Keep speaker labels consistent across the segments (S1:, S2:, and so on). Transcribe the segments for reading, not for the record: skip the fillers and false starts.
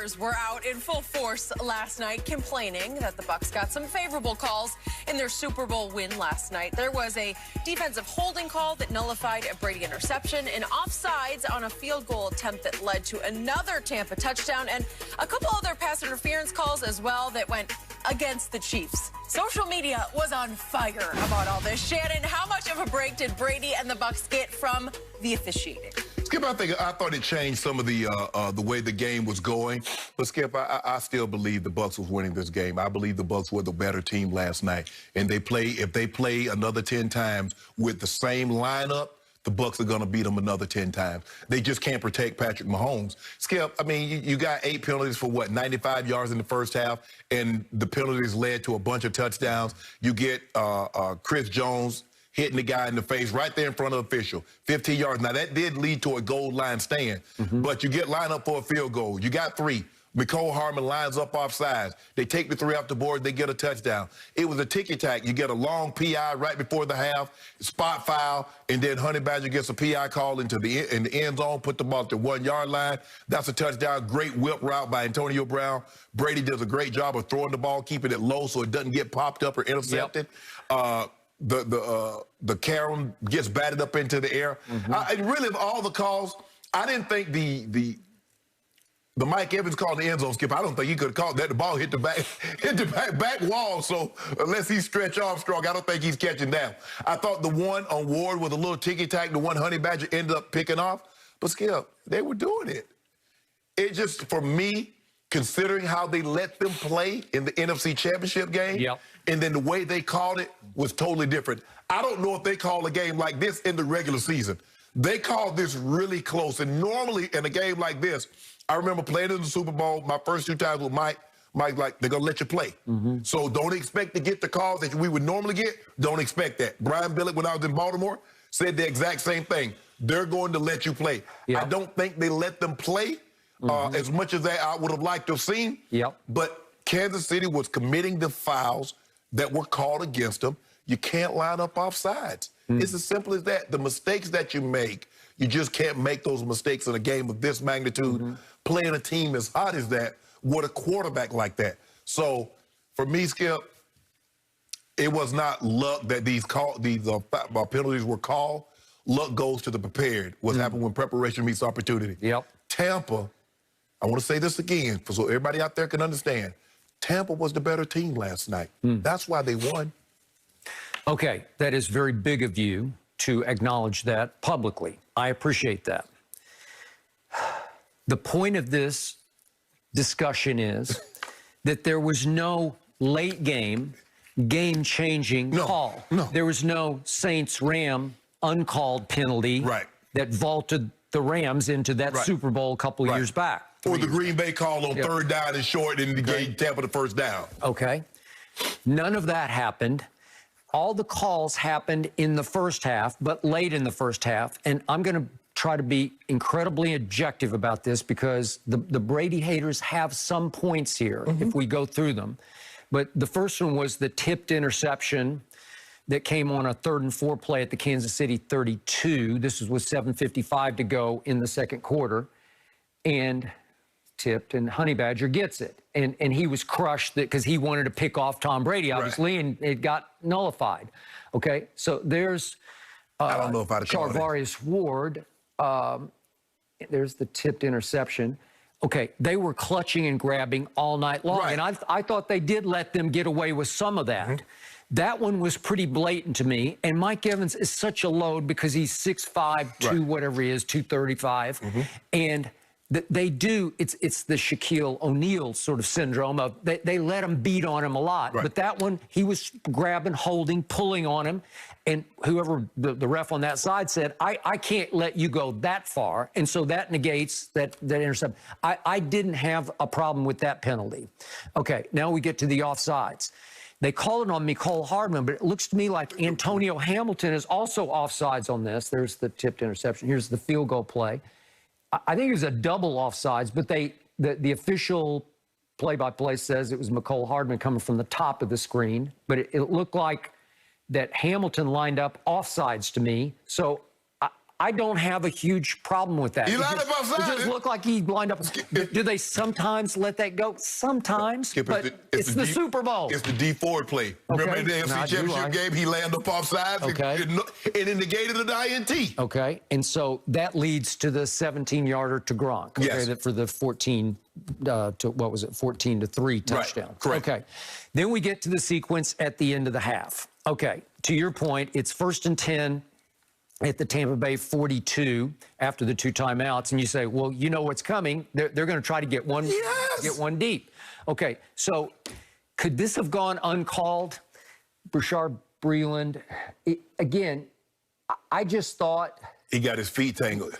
S1: haters were out in full force last night complaining that the Bucs got some favorable calls in their Super Bowl win last night. There was a defensive holding call that nullified a Brady interception, and offsides on a field goal attempt that led to another Tampa touchdown, and a couple other pass interference calls as well that went against the Chiefs. Social media was on fire about all this. Shannon, how much of a break did Brady and the Bucs get from the officiating?
S2: Skip, I thought it changed some of the way the game was going. But Skip, I still believe the Bucs was winning this game. I believe the Bucs were the better team last night. And if they play another 10 times with the same lineup, the Bucs are going to beat them another 10 times. They just can't protect Patrick Mahomes. Skip, I mean, you got 8 penalties for, 95 yards in the first half, and the penalties led to a bunch of touchdowns. You get Chris Jones hitting the guy in the face right there in front of the official, 15 yards. Now, that did lead to a goal line stand, but you get lined up for a field goal. You got 3. Mecole Hardman lines up offsides. They take the 3 off the board. They get a touchdown. It was a ticky-tack. You get a long PI right before the half, spot foul, and then Honey Badger gets a PI call in the end zone, put the ball at the 1-yard line. That's a touchdown. Great whip route by Antonio Brown. Brady does a great job of throwing the ball, keeping it low so it doesn't get popped up or intercepted. Yep. The Karen gets batted up into the air. Really, of all the calls, I didn't think the Mike Evans call in the end zone, Skip, I don't think he could have called that. The ball hit the back wall, so unless he stretch Armstrong, I don't think he's catching that. I thought the one on Ward with a little ticky-tack, the one Honey Badger ended up picking off. But, Skip, they were doing it. It just, for me, considering how they let them play in the NFC Championship game, and then the way they called it was totally different. I don't know if they call a game like this in the regular season. They called this really close, and normally in a game like this, I remember playing in the Super Bowl my first 2 times with Mike. Mike, like, they're going to let you play. So don't expect to get the calls that we would normally get. Don't expect that. Brian Billick, when I was in Baltimore, said the exact same thing. They're going to let you play. I don't think they let them play as much as I would have liked to have seen. But Kansas City was committing the fouls that were called against them. You can't line up offsides. It's as simple as that. The mistakes that you make, you just can't make those mistakes in a game of this magnitude. Playing a team as hot as that with a quarterback like that. So, for me, Skip, it was not luck that these penalties were called. Luck goes to the prepared. What happened when preparation meets opportunity. Tampa, I want to say this again so everybody out there can understand. Tampa was the better team last night. That's why they won.
S3: Okay, that is very big of you to acknowledge that publicly. I appreciate that. The point of this discussion is that there was no late game-changing call. There was no Saints-Ram uncalled penalty that vaulted the Rams into that Super Bowl a couple of years back.
S2: Or the Green Bay call on 3rd down and short and gave Tampa the 1st down.
S3: Okay. None of that happened. All the calls happened in the first half, but late in the first half. And I'm going to try to be incredibly objective about this because the Brady haters have some points here if we go through them. But the first one was the tipped interception that came on a 3rd and 4 play at the Kansas City 32. This was with 7:55 to go in the second quarter. And tipped, and Honey Badger gets it. And he was crushed because he wanted to pick off Tom Brady, obviously, and it got nullified. Okay, so there's
S2: I don't know if I'd call
S3: Charvarius Ward. There's the tipped interception. Okay, they were clutching and grabbing all night long, and I thought they did let them get away with some of that. That one was pretty blatant to me, and Mike Evans is such a load because he's 6'5", 2 whatever he is, 235, and they do, it's the Shaquille O'Neal sort of syndrome of they let him beat on him a lot. But that one, he was grabbing, holding, pulling on him. And whoever the ref on that side said, I can't let you go that far. And so that negates that intercept. I didn't have a problem with that penalty. Okay, now we get to the offsides. They call it on Mecole Hardman, but it looks to me like Antonio Hamilton is also offsides on this. There's the tipped interception. Here's the field goal play. I think it was a double offsides, but the official play-by-play says it was Mecole Hardman coming from the top of the screen, but it looked like that Hamilton lined up offsides to me. So I don't have a huge problem with that.
S2: He lined up outside.
S3: It just looked like he lined up. Do they sometimes let that go? Sometimes,
S2: Skip,
S3: but it's the Super Bowl.
S2: It's the D Ford play. Remember in the AFC Championship game, he landed up offside and it negated an INT.
S3: Okay, and so that leads to the 17-yarder to Gronk. Okay,
S2: Yes.
S3: For the 14 to what was it, 14-3 touchdown.
S2: Right. Correct.
S3: Okay, then we get to the sequence at the end of the half. Okay, to your point, it's 1st and 10 at the Tampa Bay 42 after the 2 timeouts, and you say, well, you know what's coming. They're going to try to get one, get one deep. Okay, so could this have gone uncalled? Brashard Breeland, again, I just thought
S2: he got his feet tangled.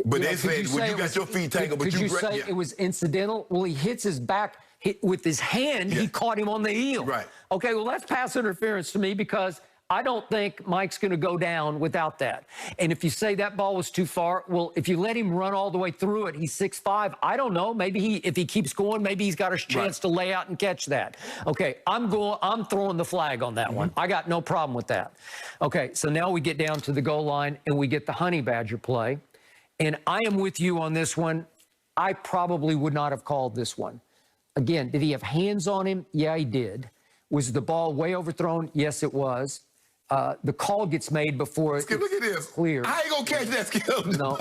S2: But they said, when you got your feet tangled, but
S3: could you say it was incidental? Well, he hits his back with his hand. He caught him on the heel.
S2: Right.
S3: Okay, well, that's pass interference to me because I don't think Mike's going to go down without that. And if you say that ball was too far, well, if you let him run all the way through it, he's 6'5". I don't know. Maybe if he keeps going, maybe he's got a chance to lay out and catch that. Okay, I'm throwing the flag on that one. I got no problem with that. Okay, so now we get down to the goal line and we get the Honey Badger play. And I am with you on this one. I probably would not have called this one. Again, did he have hands on him? Yeah, he did. Was the ball way overthrown? Yes, it was. The call gets made before
S2: Skip, look at this.
S3: Clear.
S2: I ain't gonna catch that, Skip.
S3: No.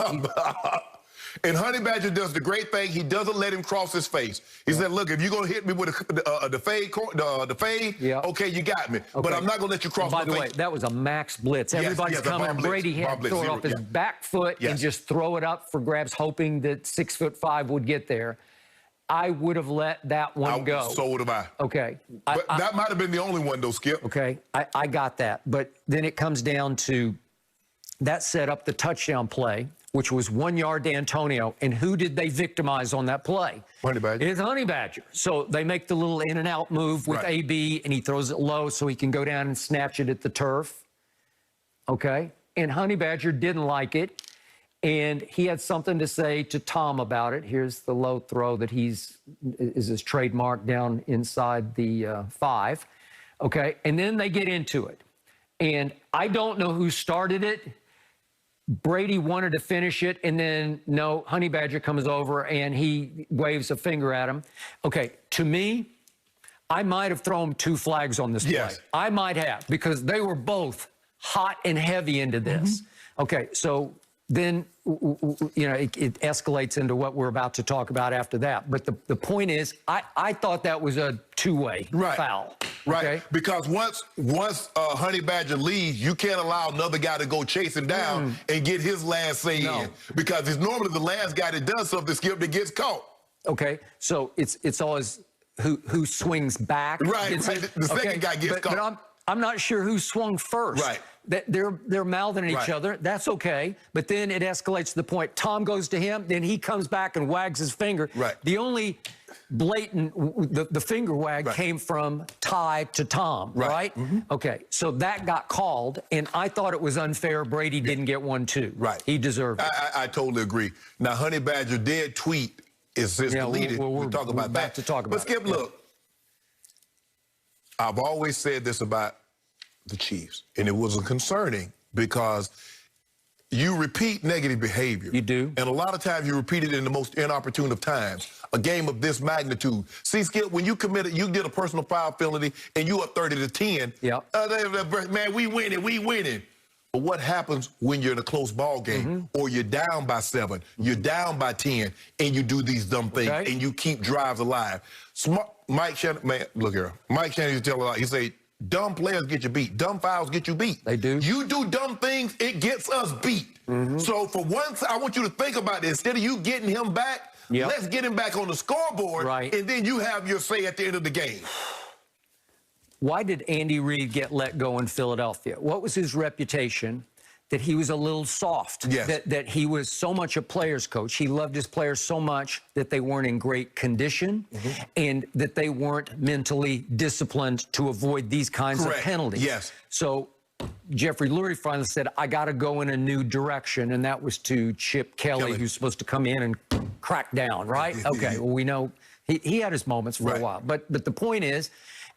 S2: And Honey Badger does the great thing. He doesn't let him cross his face. He said, look, if you're going to hit me with the fade, okay, you got me. Okay. But I'm not going to let you cross my face. By the way,
S3: that was a max blitz. Everybody's coming. Brady had to throw it off his back foot and just throw it up for grabs, hoping that 6'5" would get there. I would have let that one go.
S2: So would have I.
S3: Okay.
S2: But that might have been the only one, though, Skip.
S3: Okay. I got that. But then it comes down to that set up the touchdown play, which was 1 yard to Antonio. And who did they victimize on that play?
S2: Honey Badger.
S3: It's Honey Badger. So they make the little in and out move with AB, and he throws it low so he can go down and snatch it at the turf. Okay. And Honey Badger didn't like it. And he had something to say to Tom about it. Here's the low throw that is his trademark down inside the 5. Okay, and then they get into it. And I don't know who started it. Brady wanted to finish it, and then, no, Honey Badger comes over, and he waves a finger at him. Okay, to me, I might have thrown 2 flags on this play. I might have, because they were both hot and heavy into this. Okay, so then, you know, it escalates into what we're about to talk about after that. But the point is, I thought that was a two-way foul.
S2: Right,
S3: okay?
S2: Because once Honey Badger leaves, you can't allow another guy to go chase him down and get his last say in. Because it's normally the last guy that does something, Skip, that gets caught.
S3: Okay, so it's always who swings back.
S2: Right, the second guy gets caught.
S3: But I'm not sure who swung first.
S2: Right.
S3: They're mouthing at each other. That's okay. But then it escalates to the point Tom goes to him, then he comes back and wags his finger.
S2: Right.
S3: The only blatant, the finger wag came from Ty to Tom, right? Okay, so that got called, and I thought it was unfair Brady didn't get one too. Right. He deserved it.
S2: I totally agree. Now, Honey Badger did tweet, it's deleted. We'll talk about that. But Skip, look, I've always said this about the Chiefs, and it wasn't concerning because you repeat negative behavior.
S3: You do.
S2: And a lot of times you repeat it in the most inopportune of times. A game of this magnitude. See, Skip, when you did a personal foul penalty and you are 30-10. Man, we winning. But what happens when you're in a close ball game or you're down by 7, you're down by 10, and you do these dumb things and you keep drives alive? Mike Shannon, man, look here. Mike Shannon used to tell a lot. He say, dumb players get you beat. Dumb fouls get you beat.
S3: They do.
S2: You do dumb things, it gets us beat. So for once, I want you to think about this. Instead of you getting him back, let's get him back on the scoreboard, and then you have your say at the end of the game.
S3: Why did Andy Reid get let go in Philadelphia? What was his reputation? That he was a little soft, that he was so much a player's coach. He loved his players so much that they weren't in great condition and that they weren't mentally disciplined to avoid these kinds of penalties. So Jeffrey Lurie finally said, I got to go in a new direction, and that was to Chip Kelly, who's supposed to come in and crack down, right? Okay, well, we know he had his moments for a while. But the point is,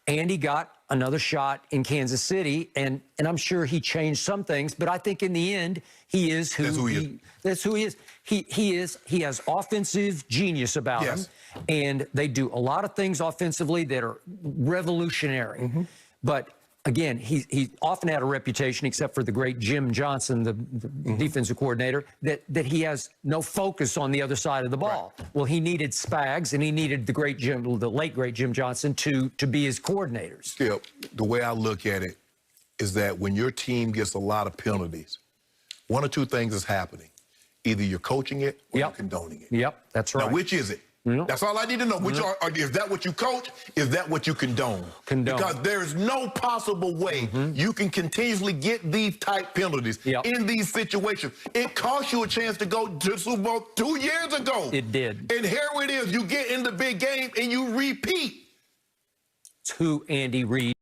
S3: Andy got another shot in Kansas City, and I'm sure he changed some things, but I think in the end, he is who that's who he is. He has offensive genius about him, and they do a lot of things offensively that are revolutionary. But again, he often had a reputation, except for the great Jim Johnson, the defensive coordinator, that he has no focus on the other side of the ball. Right. Well, he needed Spags, and he needed the late great Jim Johnson to be his coordinators.
S2: Skip, the way I look at it is that when your team gets a lot of penalties, one or two things is happening. Either you're coaching it or you're condoning it.
S3: Yep, that's right.
S2: Now, which is it? That's all I need to know. Which is that what you coach? Is that what you condone? Because there is no possible way you can continuously get these type penalties in these situations. It cost you a chance to go to the Super Bowl 2 years ago.
S3: It did.
S2: And here it is. You get in the big game and you repeat.
S3: To Andy Reid.